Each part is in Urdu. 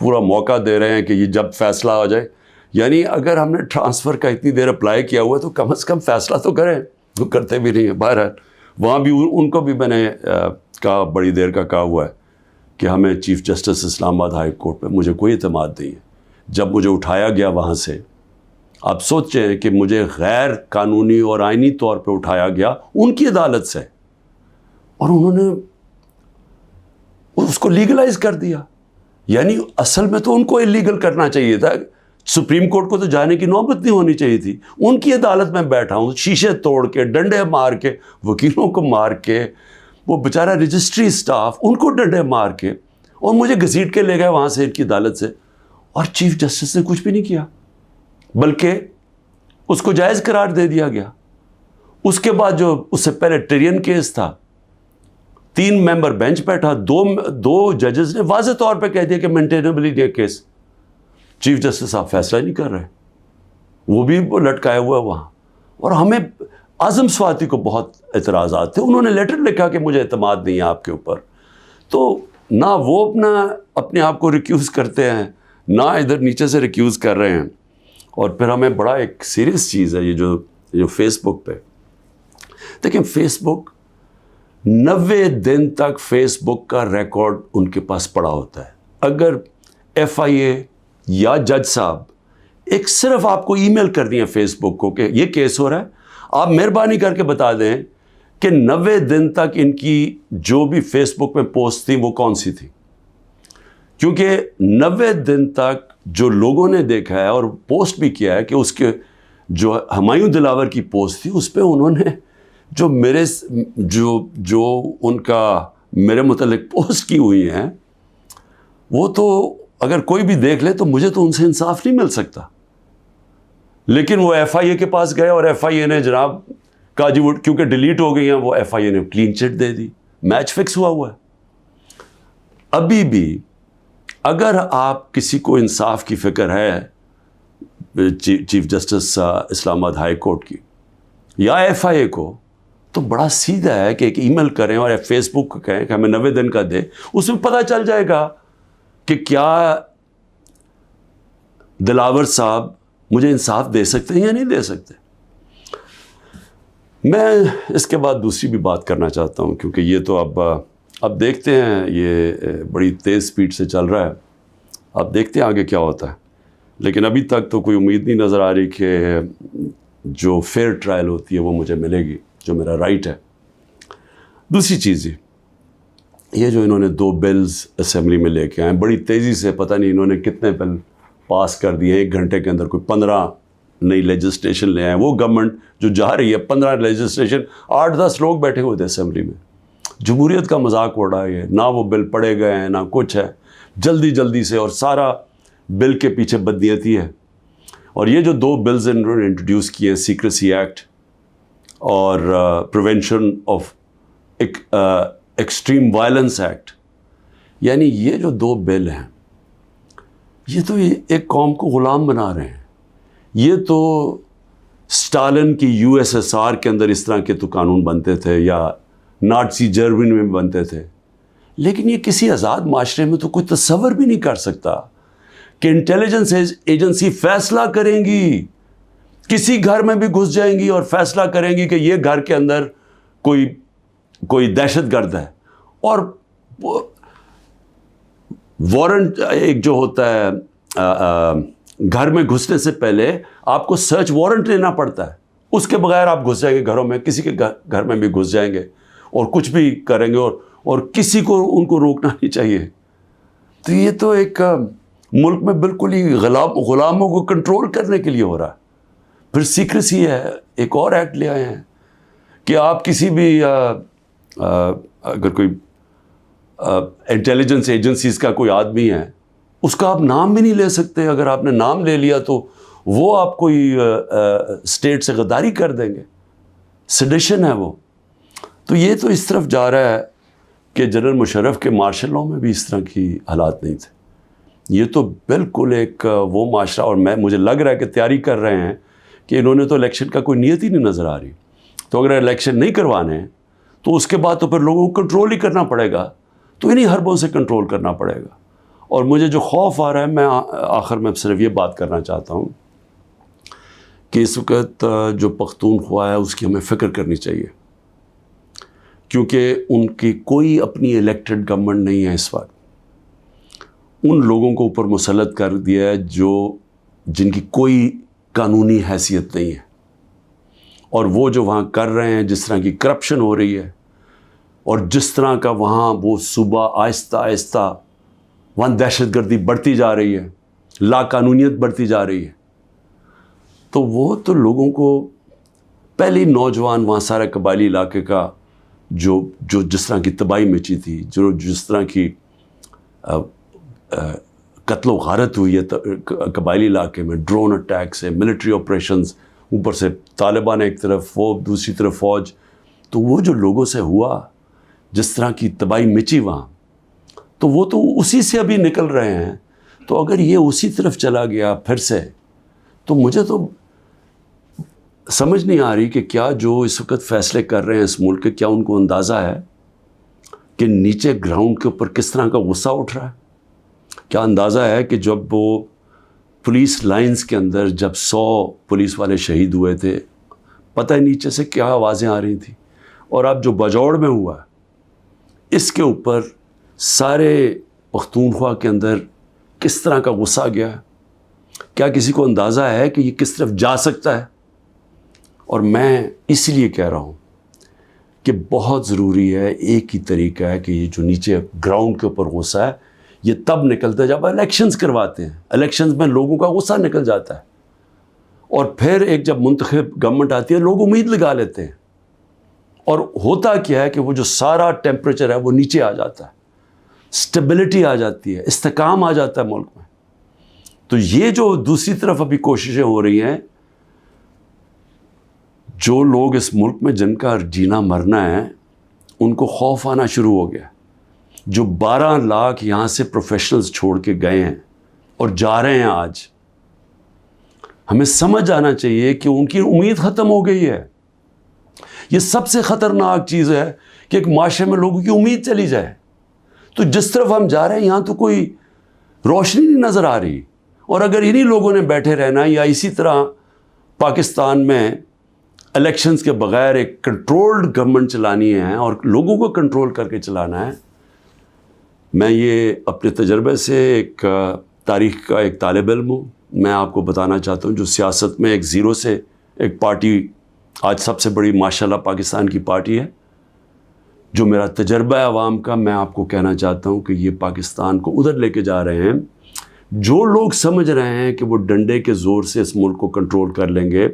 پورا موقع دے رہے ہیں کہ یہ جب فیصلہ ہو جائے. یعنی اگر ہم نے ٹرانسفر کا اتنی دیر اپلائی کیا ہوا ہے تو کم از کم فیصلہ تو کریں. وہ کرتے بھی نہیں ہیں. بہرحال وہاں بھی ان کو بھی میں نے کہا, بڑی دیر کا کہا ہوا ہے کہ ہمیں چیف جسٹس اسلام آباد ہائی کورٹ پہ مجھے کوئی اعتماد نہیں ہے. جب مجھے اٹھایا گیا وہاں سے, آپ سوچیں کہ مجھے غیر قانونی اور آئینی طور پہ اٹھایا گیا ان کی عدالت سے, اور انہوں نے اس کو لیگلائز کر دیا. یعنی اصل میں تو ان کو اللیگل کرنا چاہیے تھا. سپریم کورٹ کو تو جانے کی نوبت نہیں ہونی چاہیے تھی. ان کی عدالت میں بیٹھا ہوں, شیشے توڑ کے, ڈنڈے مار کے, وکیلوں کو مار کے, وہ بیچارہ رجسٹری اسٹاف ان کو ڈنڈے مار کے, اور مجھے گھسیٹ کے لے گئے وہاں سے ان کی عدالت سے. اور چیف جسٹس نے کچھ بھی نہیں کیا, بلکہ اس کو جائز قرار دے دیا گیا. اس کے بعد جو اس سے پہلے ٹرین کیس تھا, 3 ممبر بینچ بیٹھا, دو ججز نے واضح طور پہ کہہ دیا کہ مینٹینیبل ہی کیس. چیف جسٹس صاحب فیصلہ ہی نہیں کر رہے, وہ بھی لٹکائے ہوا ہے وہاں. اور ہمیں اعظم سواتی کو بہت اعتراضات تھے. انہوں نے لیٹر لکھا کہ مجھے اعتماد نہیں ہے آپ کے اوپر. تو نہ وہ اپنے آپ کو ریکیوز کرتے ہیں, نہ ادھر نیچے سے ریکیوز کر رہے ہیں. اور پھر ہمیں بڑا ایک سیریس چیز ہے یہ جو فیس بک پہ دیکھیں, فیس بک 90 دن تک فیس بک کا ریکارڈ ان کے پاس پڑا ہوتا ہے. اگر FIA یا جج صاحب ایک صرف آپ کو ای میل کر دیا فیس بک کو کہ یہ کیس ہو رہا ہے, آپ مہربانی کر کے بتا دیں کہ 90 دن تک ان کی جو بھی فیس بک میں پوسٹ تھی وہ کون سی تھی. کیونکہ 90 دن تک جو لوگوں نے دیکھا ہے اور پوسٹ بھی کیا ہے کہ اس کے جو ہمایوں دلاور کی پوسٹ تھی اس پہ انہوں نے جو ان کا میرے متعلق پوسٹ کی ہوئی ہیں, وہ تو اگر کوئی بھی دیکھ لے تو مجھے تو ان سے انصاف نہیں مل سکتا. لیکن وہ FIA کے پاس گئے اور FIA نے جناب کہا جی وہ کیونکہ ڈیلیٹ ہو گئی ہیں, وہ FIA نے کلین چٹ دے دی. میچ فکس ہوا ہے. ابھی بھی اگر آپ کسی کو انصاف کی فکر ہے چیف جسٹس اسلام آباد ہائی کورٹ کی یا FIA کو, تو بڑا سیدھا ہے کہ ایک ای میل کریں اور فیس بک کو کہیں کہ ہمیں 90 دن کا دے. اس میں پتہ چل جائے گا کہ کیا دلاور صاحب مجھے انصاف دے سکتے ہیں یا نہیں دے سکتے. میں اس کے بعد دوسری بھی بات کرنا چاہتا ہوں, کیونکہ یہ تو اب دیکھتے ہیں, یہ بڑی تیز سپیڈ سے چل رہا ہے. اب دیکھتے ہیں آگے کیا ہوتا ہے. لیکن ابھی تک تو کوئی امید نہیں نظر آ رہی کہ جو فیئر ٹرائل ہوتی ہے وہ مجھے ملے گی, جو میرا رائٹ ہے. دوسری چیز یہ جو انہوں نے 2 بلز اسمبلی میں لے کے آئے بڑی تیزی سے, پتہ نہیں انہوں نے کتنے بل پاس کر دیے 1 گھنٹے کے اندر, کوئی 15 نئی لیجسلیشن لے آئے. وہ گورنمنٹ جو جا رہی ہے 15 لیجسلیشن, 8-10 لوگ بیٹھے ہوئے تھے اسمبلی میں. جمہوریت کا مذاق اڑا ہے, نہ وہ بل پڑھے گئے ہیں نہ کچھ ہے, جلدی سے, اور سارا بل کے پیچھے بدنیتی ہے. اور یہ جو 2 بلز انہوں نے انٹروڈیوس کیے ہیں, سیکریسی ایکٹ اور prevention of extreme violence act, یعنی یہ جو 2 بل ہیں یہ تو ایک قوم کو غلام بنا رہے ہیں. یہ تو اسٹالن کی USSR کے اندر اس طرح کے تو قانون بنتے تھے, یا نازی جرمنی میں بنتے تھے. لیکن یہ کسی آزاد معاشرے میں تو کوئی تصور بھی نہیں کر سکتا کہ انٹیلیجنس ایجنسی فیصلہ کریں گی, کسی گھر میں بھی گھس جائیں گی اور فیصلہ کریں گی کہ یہ گھر کے اندر کوئی دہشت گرد ہے, اور وارنٹ ایک جو ہوتا ہے گھر میں گھسنے سے پہلے آپ کو سرچ وارنٹ لینا پڑتا ہے, اس کے بغیر آپ گھس جائیں گے گھروں میں, کسی کے گھر میں بھی گھس جائیں گے اور کچھ بھی کریں گے, اور کسی کو ان کو روکنا نہیں چاہیے. تو یہ تو ایک ملک میں بالکل ہی غلاموں کو کنٹرول کرنے کے لیے ہو رہا ہے. پھر سیکریسی ہے, ایک اور ایکٹ لے آئے ہیں کہ آپ کسی بھی اگر کوئی انٹیلیجنس ایجنسیز کا کوئی آدمی ہے, اس کا آپ نام بھی نہیں لے سکتے. اگر آپ نے نام لے لیا تو وہ آپ کوئی اسٹیٹ سے غداری کر دیں گے, سیڈیشن ہے وہ. تو یہ تو اس طرف جا رہا ہے کہ جنرل مشرف کے مارشل لاء میں بھی اس طرح کی حالات نہیں تھے. یہ تو بالکل ایک وہ معاشرہ, اور مجھے لگ رہا ہے کہ تیاری کر رہے ہیں کہ انہوں نے تو الیکشن کا کوئی نیت ہی نہیں نظر آ رہی. تو اگر الیکشن نہیں کروانے ہیں تو اس کے بعد تو پھر لوگوں کو کنٹرول ہی کرنا پڑے گا, تو انہیں حربوں سے کنٹرول کرنا پڑے گا. اور مجھے جو خوف آ رہا ہے، میں آخر میں صرف یہ بات کرنا چاہتا ہوں کہ اس وقت جو پختونخوا ہے اس کی ہمیں فکر کرنی چاہیے، کیونکہ ان کی کوئی اپنی الیکٹڈ گورنمنٹ نہیں ہے اس وقت. ان لوگوں کو اوپر مسلط کر دیا ہے جن کی کوئی قانونی حیثیت نہیں ہے، اور وہ جو وہاں کر رہے ہیں، جس طرح کی کرپشن ہو رہی ہے اور جس طرح کا وہاں وہ صوبہ آہستہ آہستہ وہاں دہشت گردی بڑھتی جا رہی ہے، لا قانونیت بڑھتی جا رہی ہے، تو وہ تو لوگوں کو پہلی نوجوان وہاں سارے قبائلی علاقے کا جو جس طرح کی تباہی مچی تھی، جس طرح کی قتل و غارت ہوئی ہے قبائلی علاقے میں، ڈرون اٹیک سے، ملٹری آپریشنز، اوپر سے طالبان ایک طرف، وہ دوسری طرف فوج، تو وہ جو لوگوں سے ہوا، جس طرح کی تباہی مچی وہاں، تو وہ تو اسی سے ابھی نکل رہے ہیں. تو اگر یہ اسی طرف چلا گیا پھر سے، تو مجھے تو سمجھ نہیں آ رہی کہ کیا جو اس وقت فیصلے کر رہے ہیں اس ملک کے، کیا ان کو اندازہ ہے کہ نیچے گراؤنڈ کے اوپر کس طرح کا غصہ اٹھ رہا ہے؟ کیا اندازہ ہے کہ جب وہ پولیس لائنز کے اندر جب 100 پولیس والے شہید ہوئے تھے، پتہ ہے نیچے سے کیا آوازیں آ رہی تھیں؟ اور اب جو بجوڑ میں ہوا اس کے اوپر سارے پختونخوا کے اندر کس طرح کا غصہ گیا ہے؟ کیا کسی کو اندازہ ہے کہ یہ کس طرف جا سکتا ہے؟ اور میں اس لیے کہہ رہا ہوں کہ بہت ضروری ہے، ایک ہی طریقہ ہے کہ یہ جو نیچے گراؤنڈ کے اوپر غصہ ہے یہ تب نکلتا ہے جب الیکشنز کرواتے ہیں. الیکشنز میں لوگوں کا غصہ نکل جاتا ہے، اور پھر ایک جب منتخب گورنمنٹ آتی ہے لوگ امید لگا لیتے ہیں، اور ہوتا کیا ہے کہ وہ جو سارا ٹیمپریچر ہے وہ نیچے آ جاتا ہے، سٹیبلٹی آ جاتی ہے، استحکام آ جاتا ہے ملک میں. تو یہ جو دوسری طرف ابھی کوششیں ہو رہی ہیں، جو لوگ اس ملک میں جن کا جینا مرنا ہے ان کو خوف آنا شروع ہو گیا. جو 12 لاکھ یہاں سے پروفیشنلز چھوڑ کے گئے ہیں اور جا رہے ہیں، آج ہمیں سمجھ آنا چاہیے کہ ان کی امید ختم ہو گئی ہے. یہ سب سے خطرناک چیز ہے کہ ایک معاشرے میں لوگوں کی امید چلی جائے. تو جس طرف ہم جا رہے ہیں یہاں تو کوئی روشنی نہیں نظر آ رہی، اور اگر انہی لوگوں نے بیٹھے رہنا یا اسی طرح پاکستان میں الیکشنز کے بغیر ایک کنٹرولڈ گورنمنٹ چلانی ہے اور لوگوں کو کنٹرول کر کے چلانا ہے. میں یہ اپنے تجربے سے ایک تاریخ کا ایک طالب علم ہوں، میں آپ کو بتانا چاہتا ہوں جو سیاست میں ایک زیرو سے ایک پارٹی آج سب سے بڑی ماشاءاللہ پاکستان کی پارٹی ہے، جو میرا تجربہ ہے عوام کا، میں آپ کو کہنا چاہتا ہوں کہ یہ پاکستان کو ادھر لے کے جا رہے ہیں. جو لوگ سمجھ رہے ہیں کہ وہ ڈنڈے کے زور سے اس ملک کو کنٹرول کر لیں گے،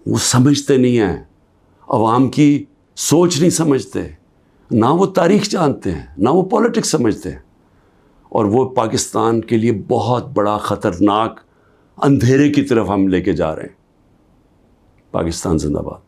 وہ سمجھتے نہیں ہیں، عوام کی سوچ نہیں سمجھتے، نہ وہ تاریخ جانتے ہیں، نہ وہ پولیٹکس سمجھتے ہیں، اور وہ پاکستان کے لیے بہت بڑا خطرناک اندھیرے کی طرف ہم لے کے جا رہے ہیں. پاکستان زندہ باد.